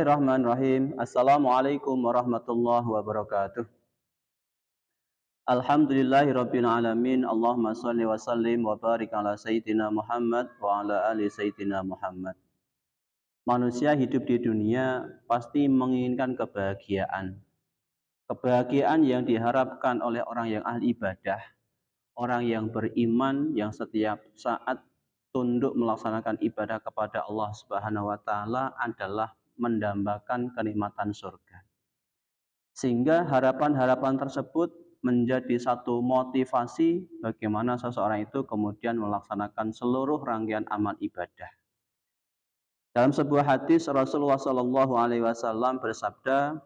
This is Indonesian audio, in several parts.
Bismillahirrahmanirrahim. Assalamualaikum warahmatullahi wabarakatuh. Alhamdulillahirabbil alamin. Allahumma shalli wa sallim wa barik ala sayyidina Muhammad wa ala ali sayyidina Muhammad. Manusia hidup di dunia pasti menginginkan kebahagiaan. Kebahagiaan yang diharapkan oleh orang yang ahli ibadah, orang yang beriman yang setiap saat tunduk melaksanakan ibadah kepada Allah Subhanahu wa taala adalah mendambakan kenikmatan surga. Sehingga harapan-harapan tersebut menjadi satu motivasi bagaimana seseorang itu kemudian melaksanakan seluruh rangkaian amal ibadah. Dalam sebuah hadis Rasulullah Shallallahu Alaihi Wasallam bersabda,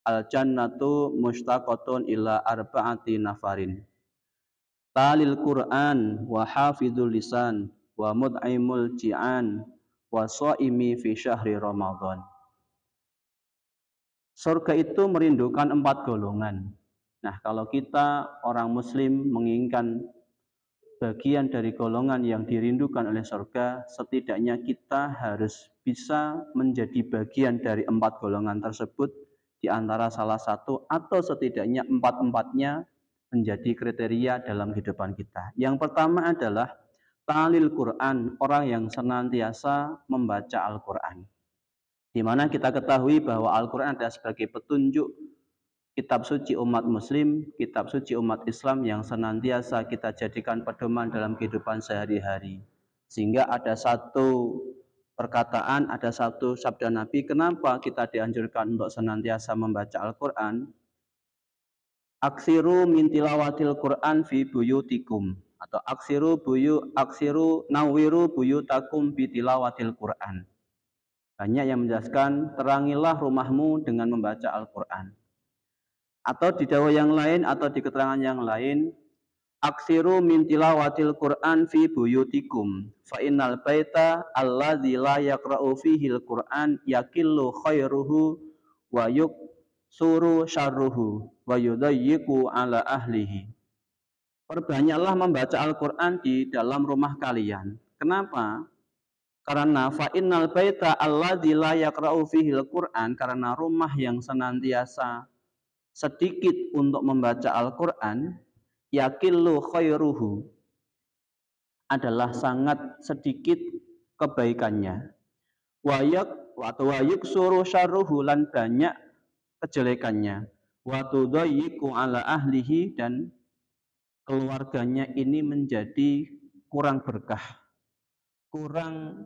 al jannatu mushtaqatun ila arba'ati nafarin. Talil Quran wa hafidul lisan wa mud'imul ji'an wa shaimi fi syahri Ramadan. Surga itu merindukan 4 golongan. Nah, kalau kita orang muslim menginginkan bagian dari golongan yang dirindukan oleh surga, setidaknya kita harus bisa menjadi bagian dari 4 golongan tersebut di antara salah satu atau setidaknya 4-empatnya menjadi kriteria dalam kehidupan kita. Yang pertama adalah talil Quran, orang yang senantiasa membaca Al-Quran. Di mana kita ketahui bahwa Al-Quran adalah sebagai petunjuk kitab suci umat muslim, kitab suci umat Islam yang senantiasa kita jadikan pedoman dalam kehidupan sehari-hari. Sehingga ada satu perkataan, ada satu sabda Nabi, kenapa kita dianjurkan untuk senantiasa membaca Al-Quran? Aksiru min tilawatil Quran fi buyutikum, atau aksiru nawiru buyutakum bi tilawatil Quran. Banyak yang menjelaskan, terangilah rumahmu dengan membaca Al-Quran. Atau di dawah yang lain, atau di keterangan yang lain, aksiru min tilawatil Quran fi buyutikum, fa innal baita alladzi la yaqra'u fihil Quran yakillu khairuhu wa yuksuru syarruhu wa yudayyiqu ala ahlihi. Perbanyaklah membaca Al-Quran di dalam rumah kalian. Kenapa? Karena fa innal baita alladzi la yaqra'u fihil Qur'an, karena rumah yang senantiasa sedikit untuk membaca Al-Qur'an, yakillu khairuhu, adalah sangat sedikit kebaikannya. Wa yuksuru syarruhu, lan banyak kejelekannya. Wa tudayyiqu ala ahlihi, dan keluarganya ini menjadi kurang berkah, kurang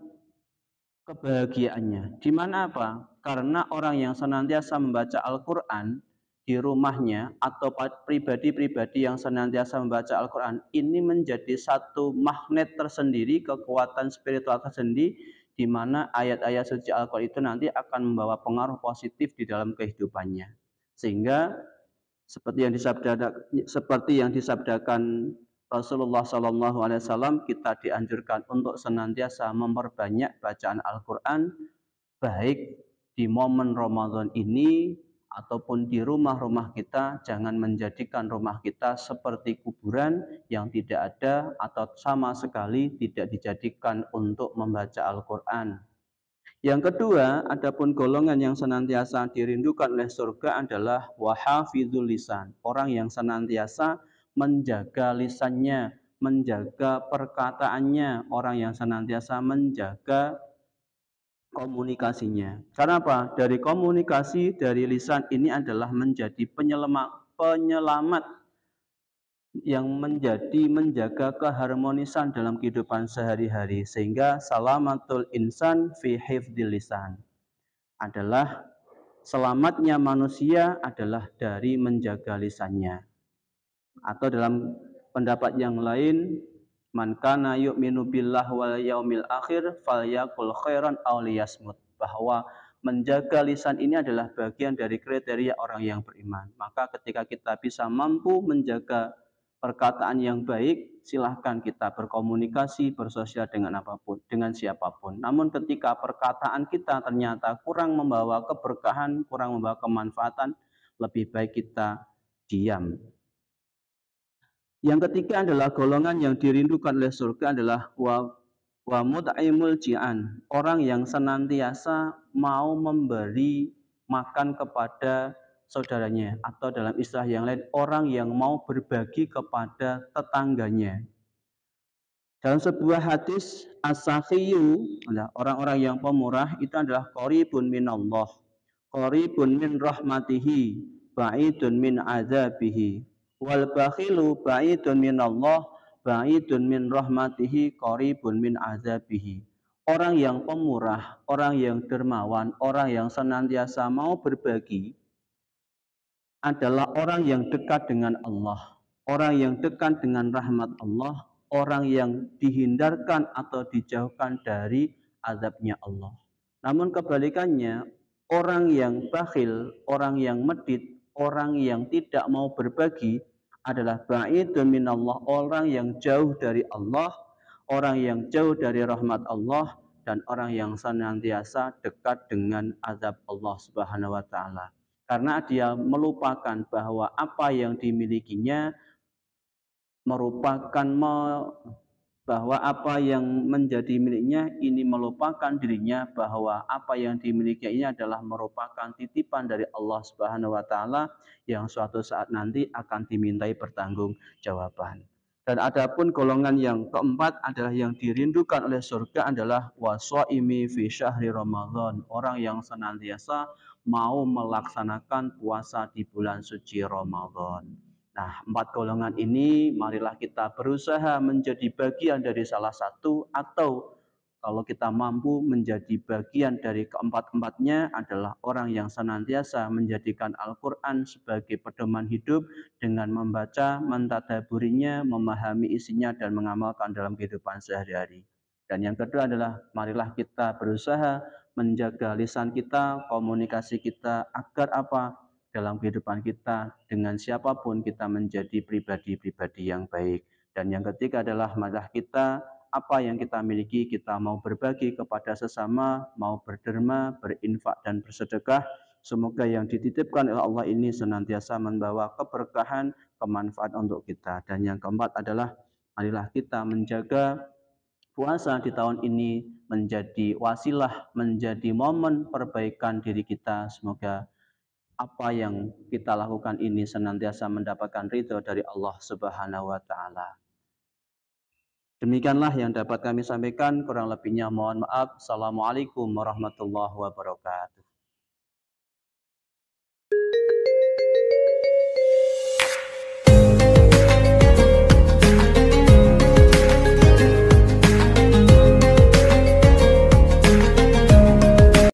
kebahagiaannya. Di mana apa? Karena orang yang senantiasa membaca Al-Quran di rumahnya atau pribadi-pribadi yang senantiasa membaca Al-Quran ini menjadi satu magnet tersendiri, kekuatan spiritual tersendiri, di mana ayat-ayat suci Al-Quran itu nanti akan membawa pengaruh positif di dalam kehidupannya. Sehingga seperti yang disabdakan Rasulullah Shallallahu Alaihi Wasallam, kita dianjurkan untuk senantiasa memperbanyak bacaan Al-Quran, baik di momen Ramadan ini ataupun di rumah-rumah kita. Jangan menjadikan rumah kita seperti kuburan yang tidak ada atau sama sekali tidak dijadikan untuk membaca Al-Quran. Yang kedua, adapun golongan yang senantiasa dirindukan oleh surga adalah wahafizul lisan, orang yang senantiasa menjaga lisannya, menjaga perkataannya, orang yang senantiasa menjaga komunikasinya. Karena apa? Dari komunikasi, dari lisan ini adalah menjadi penyelamat yang menjaga keharmonisan dalam kehidupan sehari-hari. Sehingga salamatul insan fi hifdzil lisan, adalah selamatnya manusia adalah dari menjaga lisannya. Atau dalam pendapat yang lain, man kana yu'minu billahi wal yaumil akhir falyaqul khairan aw liyasmut, bahwa menjaga lisan ini adalah bagian dari kriteria orang yang beriman. Maka ketika kita bisa mampu menjaga perkataan yang baik, silahkan kita berkomunikasi, bersosial dengan apapun, dengan siapapun. Namun ketika perkataan kita ternyata kurang membawa keberkahan, kurang membawa kemanfaatan, lebih baik kita diam. Yang ketiga adalah golongan yang dirindukan oleh surga adalah Wa mut'imul ji'an, orang yang senantiasa mau memberi makan kepada saudaranya, atau dalam istilah yang lain orang yang mau berbagi kepada tetangganya. Dalam sebuah hadis as-sakhiyu, orang-orang yang pemurah itu adalah qaribun minallah, qaribun min rahmatihi, ba'idun min azabihi. Wal bakhilu ba'idun minallah, ba'idun min rahmatihi, qaribun min azabihi. Orang yang pemurah, orang yang dermawan, orang yang senantiasa mau berbagi adalah orang yang dekat dengan Allah, orang yang dekat dengan rahmat Allah, orang yang dihindarkan atau dijauhkan dari azabnya Allah. Namun kebalikannya, orang yang bakhil, orang yang medit, orang yang tidak mau berbagi adalah ba'idun minallah, orang yang jauh dari Allah, orang yang jauh dari rahmat Allah, dan orang yang senantiasa dekat dengan azab Allah Subhanahu wa taala. Karena dia melupakan bahwa apa yang dimilikinya merupakan bahwa apa yang menjadi miliknya ini melupakan dirinya, bahwa apa yang dimilikinya ini adalah merupakan titipan dari Allah Subhanahu wa taala yang suatu saat nanti akan dimintai pertanggungjawaban. Dan adapun golongan yang keempat adalah yang dirindukan oleh surga adalah waswaimi fi syahri Ramadan, orang yang senantiasa mau melaksanakan puasa di bulan suci Ramadan. Nah, 4 golongan ini marilah kita berusaha menjadi bagian dari salah satu, atau kalau kita mampu menjadi bagian dari keempat-empatnya adalah orang yang senantiasa menjadikan Al-Quran sebagai pedoman hidup dengan membaca, mentadaburinya, memahami isinya, dan mengamalkan dalam kehidupan sehari-hari. Dan yang kedua adalah marilah kita berusaha menjaga lisan kita, komunikasi kita, agar apa? Dalam kehidupan kita dengan siapapun kita menjadi pribadi-pribadi yang baik. Dan yang ketiga adalah marilah kita apa yang kita miliki kita mau berbagi kepada sesama, mau berderma, berinfak dan bersedekah. Semoga yang dititipkan oleh Allah ini senantiasa membawa keberkahan, kemanfaatan untuk kita. Dan yang keempat adalah marilah kita menjaga puasa di tahun ini menjadi wasilah, menjadi momen perbaikan diri kita. Semoga apa yang kita lakukan ini senantiasa mendapatkan ridho dari Allah Subhanahu wa taala. Demikianlah yang dapat kami sampaikan, kurang lebihnya mohon maaf. Assalamualaikum warahmatullahi wabarakatuh.